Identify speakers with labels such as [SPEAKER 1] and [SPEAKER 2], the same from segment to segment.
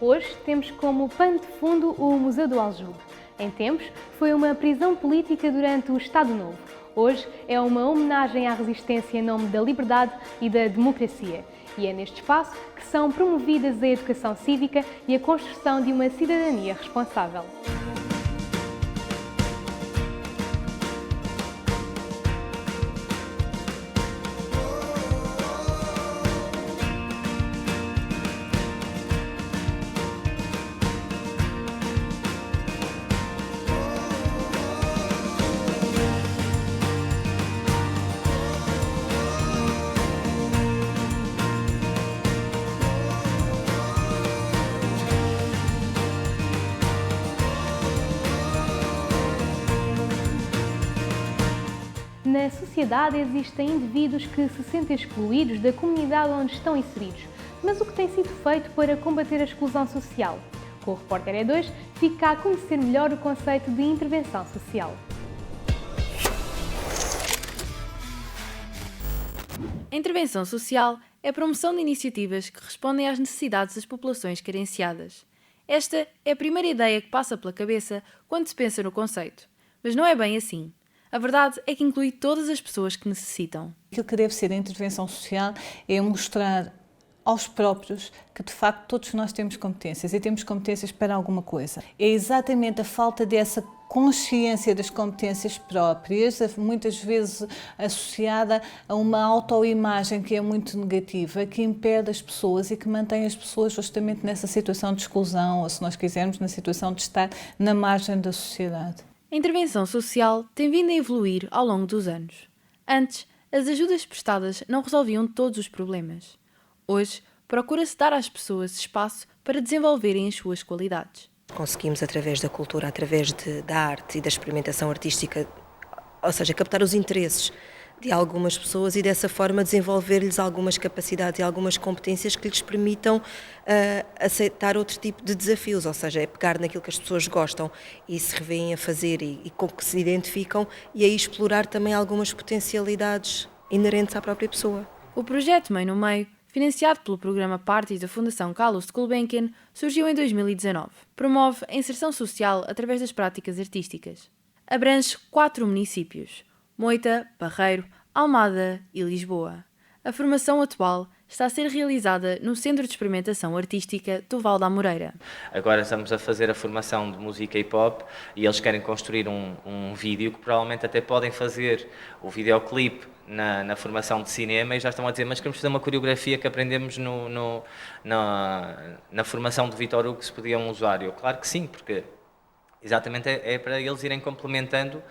[SPEAKER 1] Hoje temos como pano de fundo o Museu do Aljube. Em tempos, foi uma prisão política durante o Estado Novo. Hoje é uma homenagem à resistência em nome da liberdade e da democracia. E é neste espaço que são promovidas a educação cívica e a construção de uma cidadania responsável. Na sociedade existem indivíduos que se sentem excluídos da comunidade onde estão inseridos. Mas o que tem sido feito para combater a exclusão social? Com o Repórter E2 fica a conhecer melhor o conceito de intervenção social.
[SPEAKER 2] A intervenção social é a promoção de iniciativas que respondem às necessidades das populações carenciadas. Esta é a primeira ideia que passa pela cabeça quando se pensa no conceito. Mas não é bem assim. A verdade é que inclui todas as pessoas que necessitam.
[SPEAKER 3] Aquilo que deve ser a intervenção social é mostrar aos próprios que, de facto, todos nós temos competências e temos competências para alguma coisa. É exatamente a falta dessa consciência das competências próprias, muitas vezes associada a uma autoimagem que é muito negativa, que impede as pessoas e que mantém as pessoas justamente nessa situação de exclusão, ou, se nós quisermos, na situação de estar na margem da sociedade.
[SPEAKER 2] A intervenção social tem vindo a evoluir ao longo dos anos. Antes, as ajudas prestadas não resolviam todos os problemas. Hoje, procura-se dar às pessoas espaço para desenvolverem as suas qualidades.
[SPEAKER 4] Conseguimos, através da cultura, através da arte e da experimentação artística, ou seja, captar os interesses de algumas pessoas e dessa forma desenvolver-lhes algumas capacidades e algumas competências que lhes permitam aceitar outro tipo de desafios, ou seja, é pegar naquilo que as pessoas gostam e se revêem a fazer e com que se identificam e aí explorar também algumas potencialidades inerentes à própria pessoa.
[SPEAKER 2] O projeto Mãe no Meio, financiado pelo programa Parties da Fundação Carlos de Gulbenkian, surgiu em 2019. Promove a inserção social através das práticas artísticas. Abrange 4 municípios: Moita, Barreiro, Almada e Lisboa. A formação atual está a ser realizada no Centro de Experimentação Artística do Val da Amoreira.
[SPEAKER 5] Agora estamos a fazer a formação de música e pop e eles querem construir um vídeo que provavelmente até podem fazer o videoclipe na formação de cinema e já estão a dizer, mas queremos fazer uma coreografia que aprendemos na formação de Vítor Hugo, que se podiam usar. Eu, claro que sim, porque exatamente é para eles irem complementando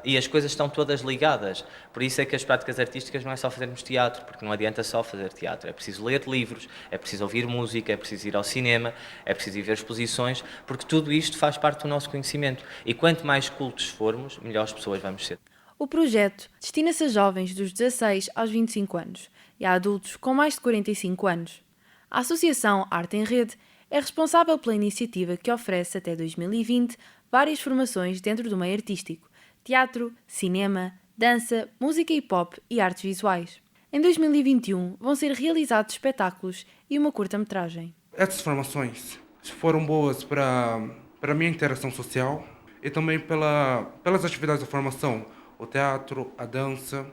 [SPEAKER 5] e as coisas estão todas ligadas. Por isso é que as práticas artísticas não é só fazermos teatro, porque não adianta só fazer teatro. É preciso ler livros, é preciso ouvir música, é preciso ir ao cinema, é preciso ir ver exposições, porque tudo isto faz parte do nosso conhecimento. E quanto mais cultos formos, melhores pessoas vamos ser.
[SPEAKER 2] O projeto destina-se a jovens dos 16 aos 25 anos e a adultos com mais de 45 anos. A Associação Arte em Rede é responsável pela iniciativa que oferece até 2020 várias formações dentro do meio artístico: teatro, cinema, dança, música e pop e artes visuais. Em 2021 vão ser realizados espetáculos e uma curta-metragem.
[SPEAKER 6] Essas formações foram boas para a minha interação social e também pelas atividades da formação, o teatro, a dança.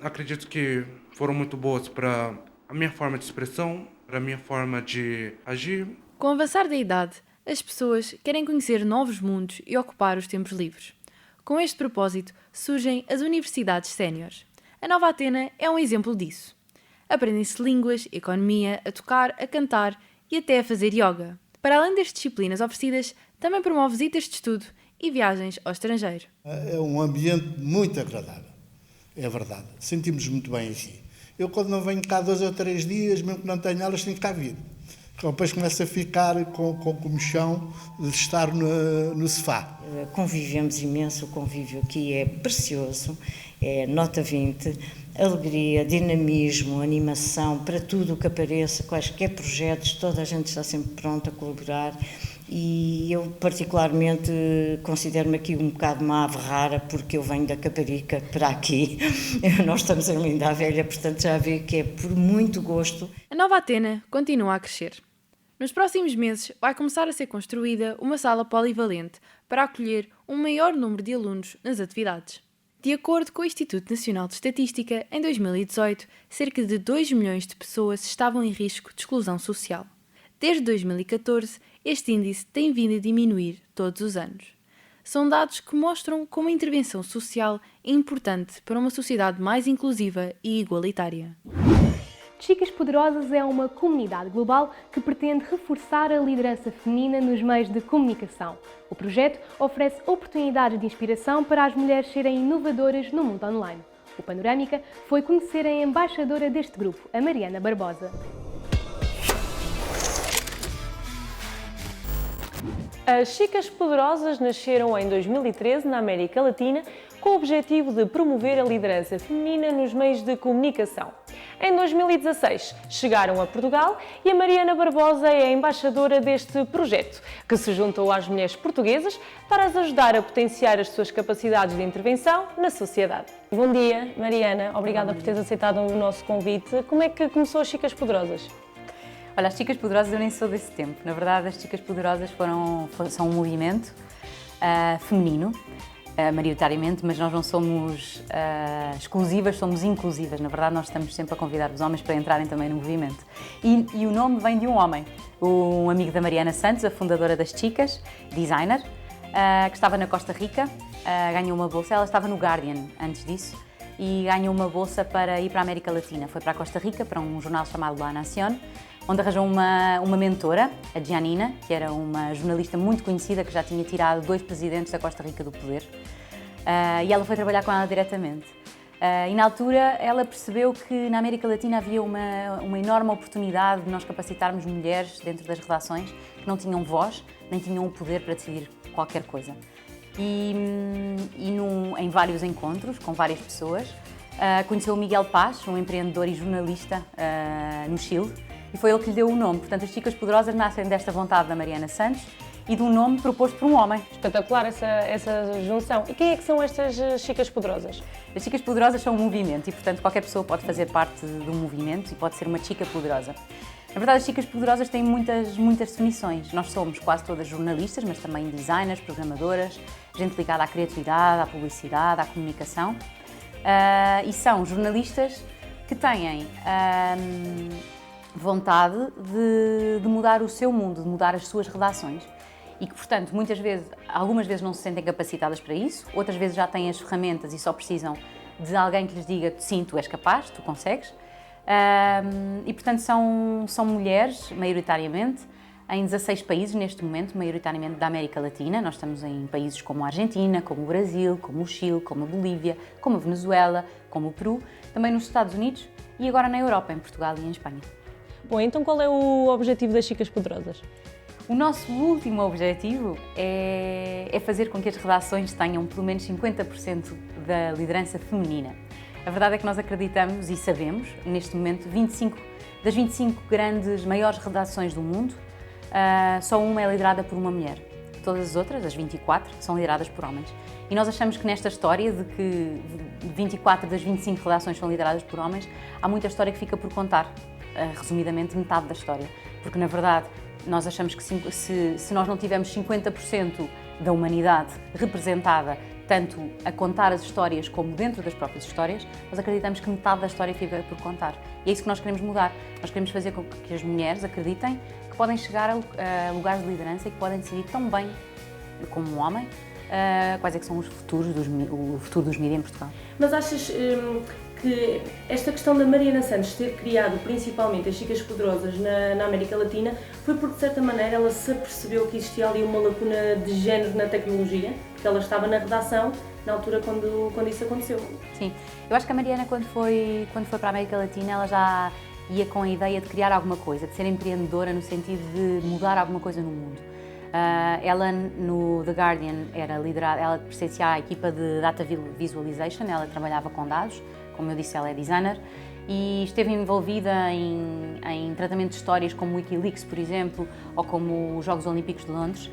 [SPEAKER 6] Acredito que foram muito boas para a minha forma de expressão, para a minha forma de agir.
[SPEAKER 2] Com o avançar da idade, as pessoas querem conhecer novos mundos e ocupar os tempos livres. Com este propósito, surgem as universidades séniores. A Nova Atena é um exemplo disso. Aprendem-se línguas, economia, a tocar, a cantar e até a fazer yoga. Para além das disciplinas oferecidas, também promove visitas de estudo e viagens ao estrangeiro.
[SPEAKER 7] É um ambiente muito agradável, é verdade. Sentimos muito bem aqui. Eu, quando não venho cá 2 ou 3 dias, mesmo que não tenho aulas, tenho que cá vir. Depois começa a ficar com comichão de estar no sofá.
[SPEAKER 8] Convivemos imenso, o convívio aqui é precioso, é nota 20, alegria, dinamismo, animação, para tudo o que apareça, quaisquer projetos, toda a gente está sempre pronta a colaborar e eu particularmente considero-me aqui um bocado uma ave rara porque eu venho da Caparica para aqui, nós estamos em Linda a Velha, portanto já vi que é por muito gosto.
[SPEAKER 2] A Nova Atena continua a crescer. Nos próximos meses vai começar a ser construída uma sala polivalente para acolher um maior número de alunos nas atividades. De acordo com o Instituto Nacional de Estatística, em 2018, cerca de 2 milhões de pessoas estavam em risco de exclusão social. Desde 2014, este índice tem vindo a diminuir todos os anos. São dados que mostram como a intervenção social é importante para uma sociedade mais inclusiva e igualitária.
[SPEAKER 1] Chicas Poderosas é uma comunidade global que pretende reforçar a liderança feminina nos meios de comunicação. O projeto oferece oportunidades de inspiração para as mulheres serem inovadoras no mundo online. O Panorâmica foi conhecer a embaixadora deste grupo, a Mariana Barbosa.
[SPEAKER 9] As Chicas Poderosas nasceram em 2013 na América Latina com o objetivo de promover a liderança feminina nos meios de comunicação. Em 2016 chegaram a Portugal e a Mariana Barbosa é a embaixadora deste projeto, que se juntou às mulheres portuguesas para as ajudar a potenciar as suas capacidades de intervenção na sociedade. Bom dia, Mariana. Obrigada por teres aceitado o nosso convite. Como é que começou as Chicas Poderosas?
[SPEAKER 10] Olha, as Chicas Poderosas eu nem sou desse tempo. Na verdade, as Chicas Poderosas são um movimento feminino, maioritariamente, mas nós não somos exclusivas, somos inclusivas. Na verdade, nós estamos sempre a convidar os homens para entrarem também no movimento. E o nome vem de um homem, um amigo da Mariana Santos, a fundadora das Chicas, designer, que estava na Costa Rica, ganhou uma bolsa, ela estava no Guardian antes disso, e ganhou uma bolsa para ir para a América Latina. Foi para a Costa Rica, para um jornal chamado La Nación, onde arranjou uma mentora, a Giannina, que era uma jornalista muito conhecida, que já tinha tirado 2 presidentes da Costa Rica do poder, e ela foi trabalhar com ela diretamente. E na altura ela percebeu que na América Latina havia uma enorme oportunidade de nós capacitarmos mulheres dentro das redações que não tinham voz, nem tinham o poder para decidir qualquer coisa. Em vários encontros com várias pessoas, conheceu o Miguel Paz, um empreendedor e jornalista no Chile, e foi ele que lhe deu o nome. Portanto, as Chicas Poderosas nascem desta vontade da Mariana Santos e de um nome proposto por um homem.
[SPEAKER 9] Espetacular essa junção. E quem é que são estas Chicas Poderosas?
[SPEAKER 10] As Chicas Poderosas são um movimento e, portanto, qualquer pessoa pode fazer parte do movimento e pode ser uma Chica Poderosa. Na verdade, as Chicas Poderosas têm muitas definições. Nós somos quase todas jornalistas, mas também designers, programadoras, gente ligada à criatividade, à publicidade, à comunicação. E são jornalistas que têm vontade de mudar o seu mundo, de mudar as suas redações. E que, portanto, algumas vezes não se sentem capacitadas para isso, outras vezes já têm as ferramentas e só precisam de alguém que lhes diga: sim, tu és capaz, tu consegues. E, portanto, são mulheres, maioritariamente, em 16 países neste momento, maioritariamente da América Latina. Nós estamos em países como a Argentina, como o Brasil, como o Chile, como a Bolívia, como a Venezuela, como o Peru, também nos Estados Unidos e agora na Europa, em Portugal e em Espanha.
[SPEAKER 9] Bom, então qual é o objetivo das Chicas Poderosas?
[SPEAKER 10] O nosso último objetivo é fazer com que as redações tenham pelo menos 50% da liderança feminina. A verdade é que nós acreditamos e sabemos, neste momento, das 25 grandes, maiores redações do mundo, só uma é liderada por uma mulher. Todas as outras, as 24, são lideradas por homens. E nós achamos que nesta história de que 24 das 25 redações são lideradas por homens, há muita história que fica por contar. Resumidamente, metade da história. Porque, na verdade, nós achamos que se nós não tivermos 50% da humanidade representada, tanto a contar as histórias como dentro das próprias histórias, nós acreditamos que metade da história fica por contar. E é isso que nós queremos mudar. Nós queremos fazer com que as mulheres acreditem que podem chegar a lugares de liderança e que podem decidir tão bem como um homem quais é que são o futuro dos mídias em Portugal.
[SPEAKER 9] Mas achas que esta questão da Mariana Santos ter criado principalmente as Chicas Poderosas na América Latina foi porque, de certa maneira, ela se apercebeu que existia ali uma lacuna de género na tecnologia, porque ela estava na redação na altura quando isso aconteceu?
[SPEAKER 10] Sim, eu acho que a Mariana, quando foi para a América Latina, ela já ia com a ideia de criar alguma coisa, de ser empreendedora no sentido de mudar alguma coisa no mundo. Ela no The Guardian era liderada, ela pertencia à equipa de Data Visualization, ela trabalhava com dados, como eu disse, ela é designer, e esteve envolvida em tratamento de histórias como Wikileaks, por exemplo, ou como os Jogos Olímpicos de Londres,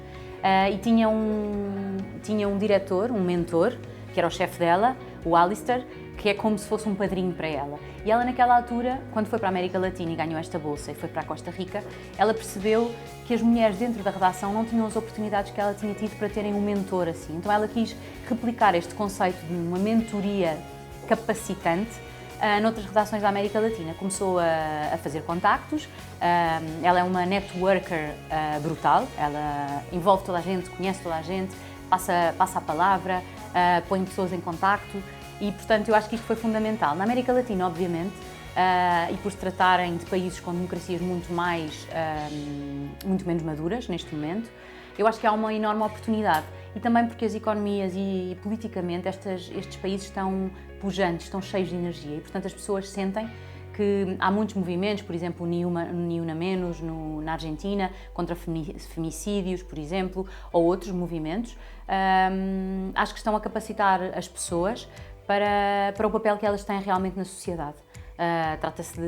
[SPEAKER 10] e tinha um diretor, um mentor, que era o chefe dela, o Alistair, que é como se fosse um padrinho para ela. E ela naquela altura, quando foi para a América Latina e ganhou esta bolsa e foi para a Costa Rica, ela percebeu que as mulheres dentro da redação não tinham as oportunidades que ela tinha tido para terem um mentor assim. Então ela quis replicar este conceito de uma mentoria capacitante noutras redações da América Latina. Começou a fazer contactos, ela é uma networker brutal, ela envolve toda a gente, conhece toda a gente, passa a palavra, põe pessoas em contacto e, portanto, eu acho que isto foi fundamental. Na América Latina, obviamente, e por se tratarem de países com democracias muito menos maduras neste momento, eu acho que há uma enorme oportunidade. E também porque as economias e politicamente estes países estão pujantes, estão cheios de energia e, portanto, as pessoas sentem que há muitos movimentos, por exemplo, o Ni Una Menos na Argentina, contra femicídios, por exemplo, ou outros movimentos. Acho que estão a capacitar as pessoas para o papel que elas têm realmente na sociedade. Trata-se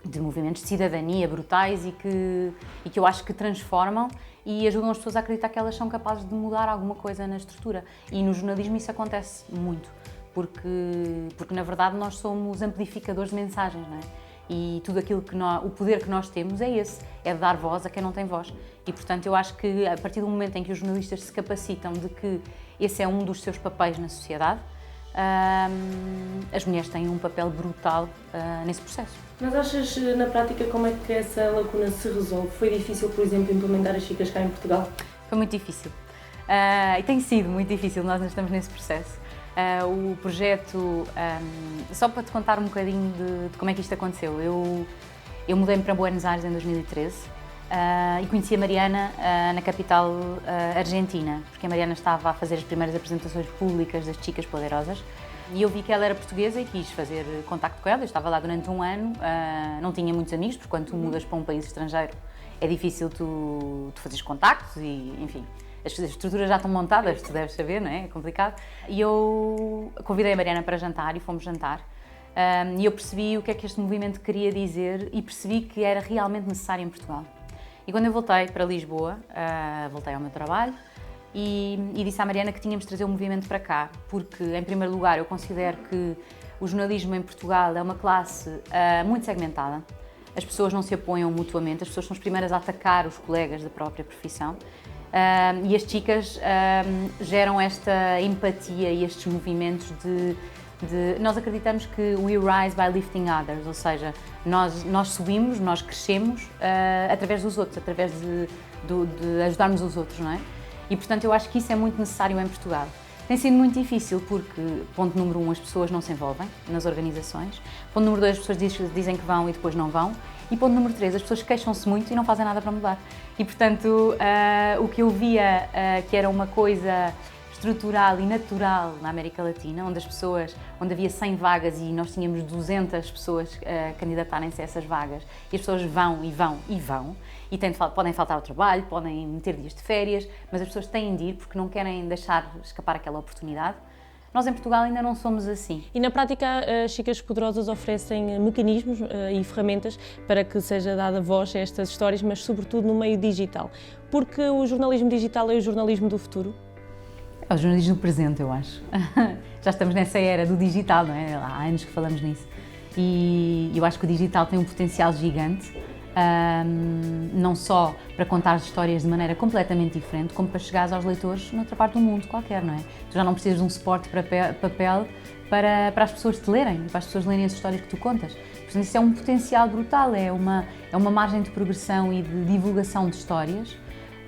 [SPEAKER 10] de movimentos de cidadania brutais e que eu acho que transformam e ajudam as pessoas a acreditar que elas são capazes de mudar alguma coisa na estrutura. E no jornalismo isso acontece muito, porque na verdade nós somos amplificadores de mensagens, não é? E tudo aquilo o poder que nós temos é esse, é de dar voz a quem não tem voz. E portanto eu acho que a partir do momento em que os jornalistas se capacitam de que esse é um dos seus papéis na sociedade, as mulheres têm um papel brutal nesse processo.
[SPEAKER 9] Mas achas, na prática, como é que essa lacuna se resolve? Foi difícil, por exemplo, implementar as chicas cá em Portugal?
[SPEAKER 10] Foi muito difícil. E tem sido muito difícil, nós ainda estamos nesse processo. O projeto, só para te contar um bocadinho de como é que isto aconteceu, eu mudei-me para Buenos Aires em 2013 e conheci a Mariana na capital argentina, porque a Mariana estava a fazer as primeiras apresentações públicas das Chicas Poderosas e eu vi que ela era portuguesa e quis fazer contacto com ela. Eu estava lá durante um ano, não tinha muitos amigos, porque quando tu mudas para um país estrangeiro é difícil tu fazeres contactos e, enfim, as estruturas já estão montadas, tu deves saber, não é? É complicado. E eu convidei a Mariana para jantar e fomos jantar. E eu percebi o que é que este movimento queria dizer e percebi que era realmente necessário em Portugal. E quando eu voltei para Lisboa, voltei ao meu trabalho e disse à Mariana que tínhamos de trazer o movimento para cá, porque, em primeiro lugar, eu considero que o jornalismo em Portugal é uma classe muito segmentada. As pessoas não se apoiam mutuamente, as pessoas são as primeiras a atacar os colegas da própria profissão. E as chicas geram esta empatia e estes movimentos nós acreditamos que we rise by lifting others, ou seja, nós subimos, nós crescemos através dos outros, através de ajudarmos os outros, não é? E, portanto, eu acho que isso é muito necessário em Portugal. Tem sido muito difícil porque, ponto número 1, as pessoas não se envolvem nas organizações, ponto número 2, as pessoas dizem que vão e depois não vão, e ponto número 3, as pessoas queixam-se muito e não fazem nada para mudar. E, portanto, o que eu via que era uma coisa estrutural e natural na América Latina, onde havia 100 vagas e nós tínhamos 200 pessoas candidatarem-se a essas vagas, e as pessoas vão, e podem faltar ao trabalho, podem ter dias de férias, mas as pessoas têm de ir porque não querem deixar escapar aquela oportunidade. Nós em Portugal ainda não somos assim.
[SPEAKER 9] E na prática as Chicas Poderosas oferecem mecanismos e ferramentas para que seja dada voz a estas histórias, mas sobretudo no meio digital. Porque o jornalismo digital é o jornalismo do futuro?
[SPEAKER 10] É o jornalismo do presente, eu acho. Já estamos nessa era do digital, não é? Há anos que falamos nisso. E eu acho que o digital tem um potencial gigante, não só para contar histórias de maneira completamente diferente, como para chegares aos leitores noutra parte do mundo qualquer, não é? Tu já não precisas de um suporte para papel para as pessoas te lerem, para as pessoas lerem as histórias que tu contas. Portanto, isso é um potencial brutal, é uma margem de progressão e de divulgação de histórias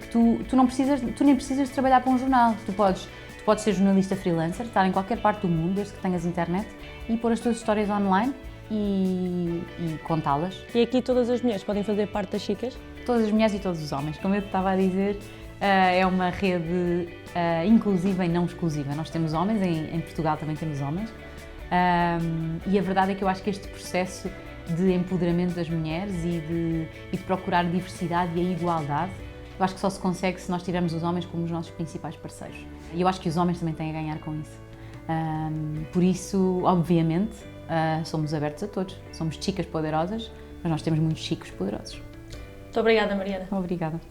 [SPEAKER 10] que tu nem precisas de trabalhar para um jornal. Tu podes ser jornalista freelancer, estar em qualquer parte do mundo, desde que tenhas internet, e pôr as tuas histórias online e contá-las.
[SPEAKER 9] E aqui todas as mulheres podem fazer parte das Chicas?
[SPEAKER 10] Todas as mulheres e todos os homens. Como eu te estava a dizer, é uma rede inclusiva e não exclusiva. Nós temos homens, em Portugal também temos homens, e a verdade é que eu acho que este processo de empoderamento das mulheres e de procurar diversidade e a igualdade, eu acho que só se consegue se nós tivermos os homens como os nossos principais parceiros. E eu acho que os homens também têm a ganhar com isso. Por isso, obviamente, somos abertos a todos. Somos chicas poderosas, mas nós temos muitos chicos poderosos.
[SPEAKER 9] Muito obrigada, Mariana.
[SPEAKER 10] Obrigada.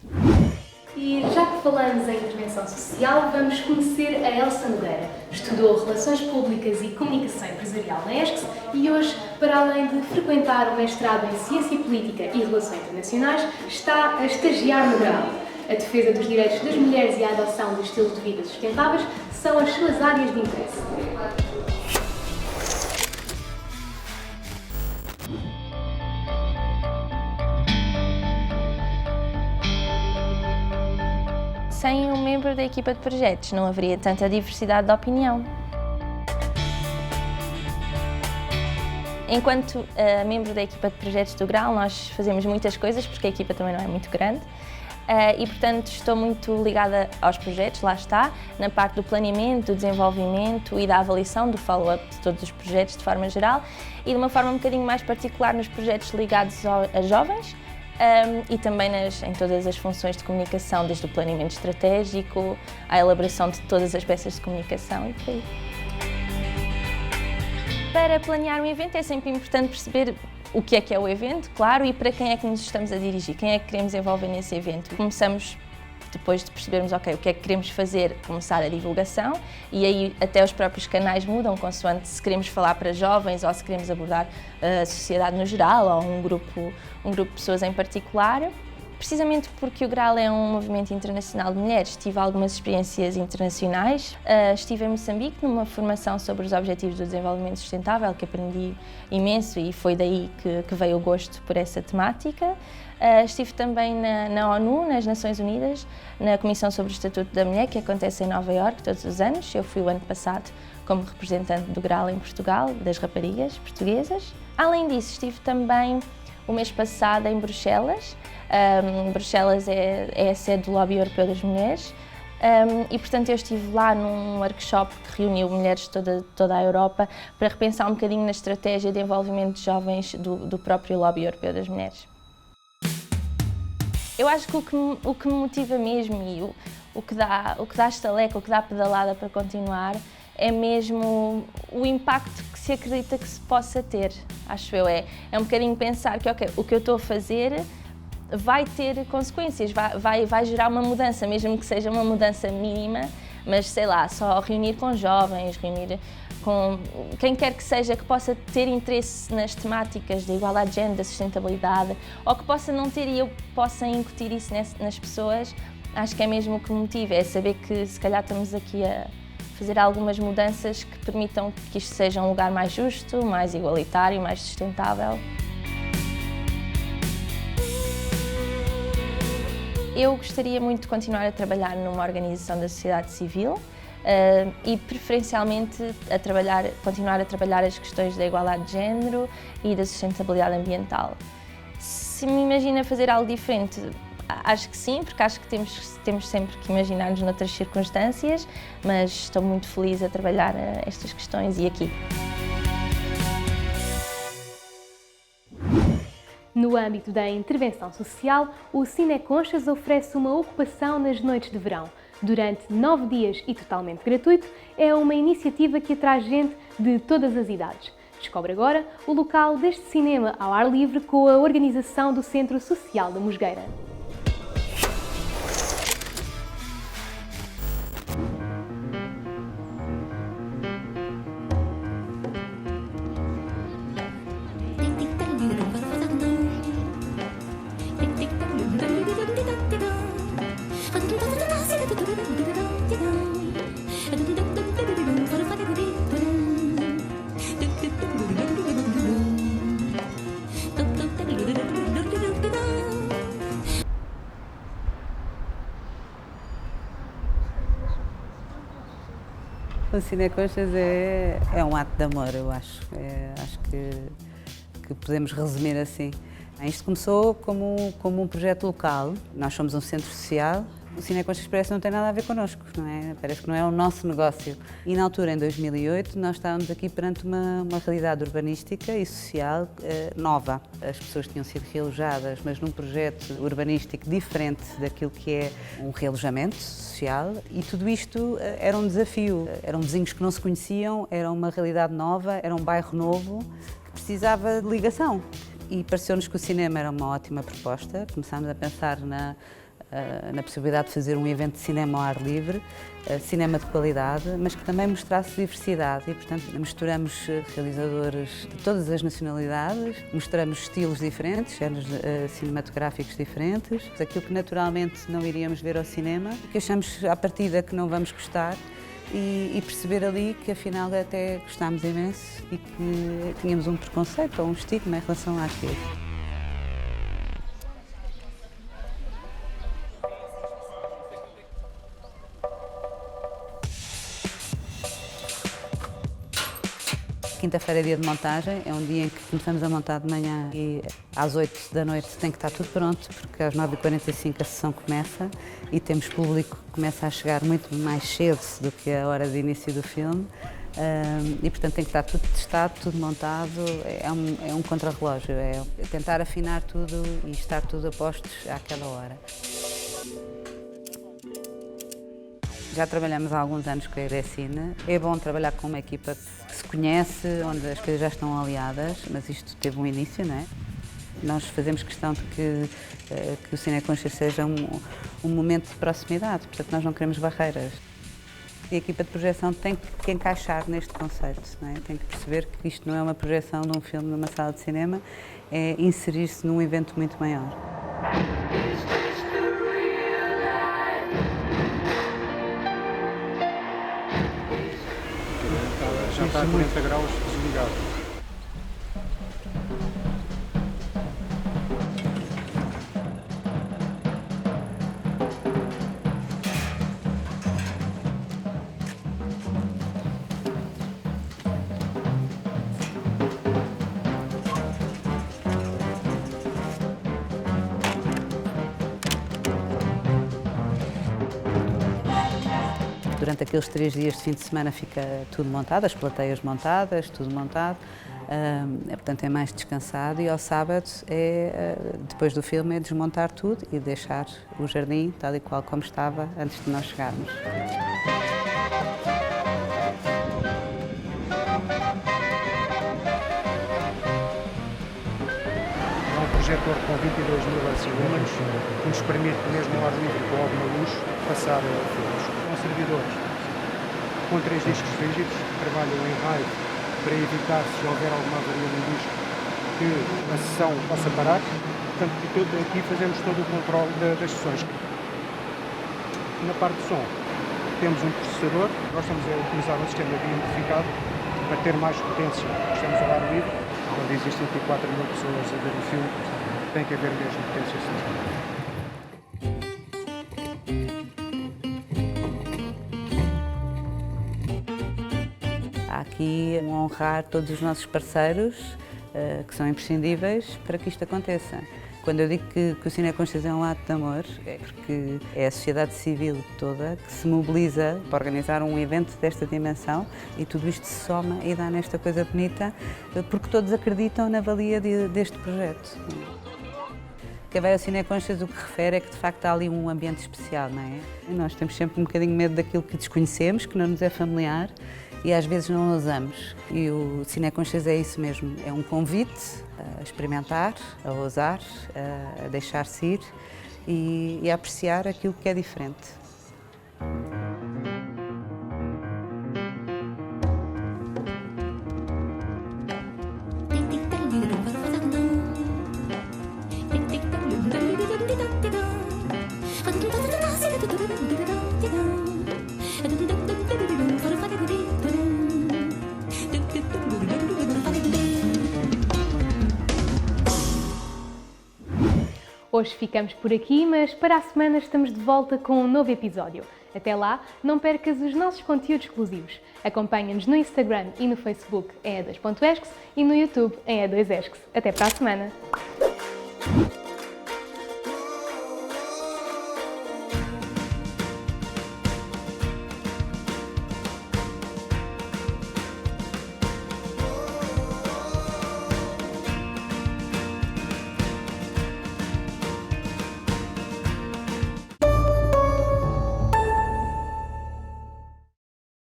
[SPEAKER 1] E já que falamos em intervenção social, vamos conhecer a Elsa Nogueira. Estudou Relações Públicas e Comunicação Empresarial na ESCS e hoje, para além de frequentar o mestrado em Ciência Política e Relações Internacionais, está a estagiar no GRAL. A defesa dos direitos das mulheres e a adoção de estilos de vida sustentáveis são as suas áreas de interesse.
[SPEAKER 11] Sem um membro da equipa de projetos não haveria tanta diversidade de opinião. Enquanto membro da equipa de projetos do GRAL, nós fazemos muitas coisas, porque a equipa também não é muito grande, e portanto estou muito ligada aos projetos, lá está, na parte do planeamento, do desenvolvimento e da avaliação, do follow-up de todos os projetos de forma geral, e de uma forma um bocadinho mais particular nos projetos ligados a jovens, e também em todas as funções de comunicação, desde o planeamento estratégico à elaboração de todas as peças de comunicação e por aí. Para planear um evento é sempre importante perceber o que é o evento, claro, e para quem é que nos estamos a dirigir, quem é que queremos envolver nesse evento. Começamos, depois de percebermos, ok, o que é que queremos fazer, começar a divulgação, e aí até os próprios canais mudam, consoante se queremos falar para jovens ou se queremos abordar a sociedade no geral ou um grupo de pessoas em particular. Precisamente porque o GRAL é um movimento internacional de mulheres, tive algumas experiências internacionais. Estive em Moçambique numa formação sobre os Objetivos do Desenvolvimento Sustentável, que aprendi imenso e foi daí que veio o gosto por essa temática. Estive também na ONU, nas Nações Unidas, na Comissão sobre o Estatuto da Mulher, que acontece em Nova Iorque todos os anos. Eu fui o ano passado como representante do GRAL em Portugal, das raparigas portuguesas. Além disso, estive também o mês passado em Bruxelas. Bruxelas é a sede do Lobby Europeu das Mulheres e, portanto, eu estive lá num workshop que reuniu mulheres de toda a Europa para repensar um bocadinho na estratégia de envolvimento de jovens do próprio Lobby Europeu das Mulheres. Eu acho que o que me motiva mesmo e o que dá estaleca, o que dá pedalada para continuar é mesmo o impacto que se acredita que se possa ter, acho eu. É um bocadinho pensar que, ok, o que eu estou a fazer vai ter consequências, vai gerar uma mudança, mesmo que seja uma mudança mínima, mas sei lá, só reunir com jovens, reunir com quem quer que seja que possa ter interesse nas temáticas da igualdade de género, da sustentabilidade, ou que possa não ter e eu possa incutir isso nas pessoas, acho que é mesmo o que me motiva, é saber que se calhar estamos aqui a fazer algumas mudanças que permitam que isto seja um lugar mais justo, mais igualitário, mais sustentável. Eu gostaria muito de continuar a trabalhar numa organização da sociedade civil e preferencialmente continuar a trabalhar as questões da igualdade de género e da sustentabilidade ambiental. Se me imagina fazer algo diferente, acho que sim, porque acho que temos sempre que imaginar-nos noutras circunstâncias, mas estou muito feliz a trabalhar estas questões e aqui.
[SPEAKER 1] No âmbito da intervenção social, o Cineconchas oferece uma ocupação nas noites de verão. Durante 9 dias e totalmente gratuito, é uma iniciativa que atrai gente de todas as idades. Descobre agora o local deste cinema ao ar livre com a organização do Centro Social da Mosgueira.
[SPEAKER 12] O Cineconchas é um ato de amor, eu acho. Acho que podemos resumir assim. Isto começou como um projeto local. Nós somos um centro social. O Cineconchas parece que não tem nada a ver connosco, não é? Parece que não é o nosso negócio. E na altura, em 2008, nós estávamos aqui perante uma realidade urbanística e social nova. As pessoas tinham sido realojadas, mas num projeto urbanístico diferente daquilo que é um realojamento social. E tudo isto era um desafio. Eram vizinhos que não se conheciam, era uma realidade nova, era um bairro novo que precisava de ligação. E pareceu-nos que o cinema era uma ótima proposta. Começámos a pensar na possibilidade de fazer um evento de cinema ao ar livre, cinema de qualidade, mas que também mostrasse diversidade e, portanto, misturamos realizadores de todas as nacionalidades, mostramos estilos diferentes, géneros cinematográficos diferentes, aquilo que naturalmente não iríamos ver ao cinema, que achamos à partida que não vamos gostar, e perceber ali que afinal até gostámos imenso e que tínhamos um preconceito ou um estigma em relação àquilo. Quinta-feira é dia de montagem, é um dia em que começamos a montar de manhã e às 8 da noite tem que estar tudo pronto, porque às 9h45 a sessão começa e temos público que começa a chegar muito mais cedo do que a hora de início do filme e, portanto, tem que estar tudo testado, tudo montado, é um contrarrelógio, é tentar afinar tudo e estar tudo a postos àquela hora. Já trabalhamos há alguns anos com a Irecine. É bom trabalhar com uma equipa que se conhece, onde as coisas já estão aliadas, mas isto teve um início, não é? Nós fazemos questão de que o Cineconchas seja um momento de proximidade, portanto nós não queremos barreiras. E a equipa de projeção tem que encaixar neste conceito, não é? Tem que perceber que isto não é uma projeção de um filme numa sala de cinema, é inserir-se num evento muito maior.
[SPEAKER 13] Já está a 40 graus desligado.
[SPEAKER 12] Durante aqueles 3 dias de fim de semana fica tudo montado, as plateias montadas, tudo montado, portanto é mais descansado e ao sábado, depois do filme, é desmontar tudo e deixar o jardim tal e qual como estava antes de nós chegarmos.
[SPEAKER 13] É um projetor com 22.000 cilindros que nos permite, mesmo ao ar livre com alguma luz, passar filmes. São servidores com 3 discos rígidos que trabalham em raio para evitar, se houver alguma avaria no disco, que a sessão possa parar. Portanto, aqui fazemos todo o controle das sessões. Na parte de som, temos um processador. Nós estamos a utilizar um sistema amplificado para ter mais potência. Estamos ao ar livre, onde existem 24.000 pessoas a ver o filme, tem que haver mesmo potência sonora.
[SPEAKER 12] Aqui honrar todos os nossos parceiros, que são imprescindíveis para que isto aconteça. Quando eu digo que o Cineconchas é um ato de amor, é porque é a sociedade civil toda que se mobiliza para organizar um evento desta dimensão e tudo isto se soma e dá nesta coisa bonita, porque todos acreditam na valia deste projeto. Quem vai ao Cineconchas o que refere é que de facto há ali um ambiente especial, não é? E nós temos sempre um bocadinho medo daquilo que desconhecemos, que não nos é familiar, e às vezes não ousamos. E o Cineconchas é isso mesmo, é um convite a experimentar, a ousar, a deixar-se ir e a apreciar aquilo que é diferente.
[SPEAKER 1] Hoje ficamos por aqui, mas para a semana estamos de volta com um novo episódio. Até lá, não percas os nossos conteúdos exclusivos. Acompanha-nos no Instagram e no Facebook em E2.esques e no YouTube em E2esques. Até para a semana!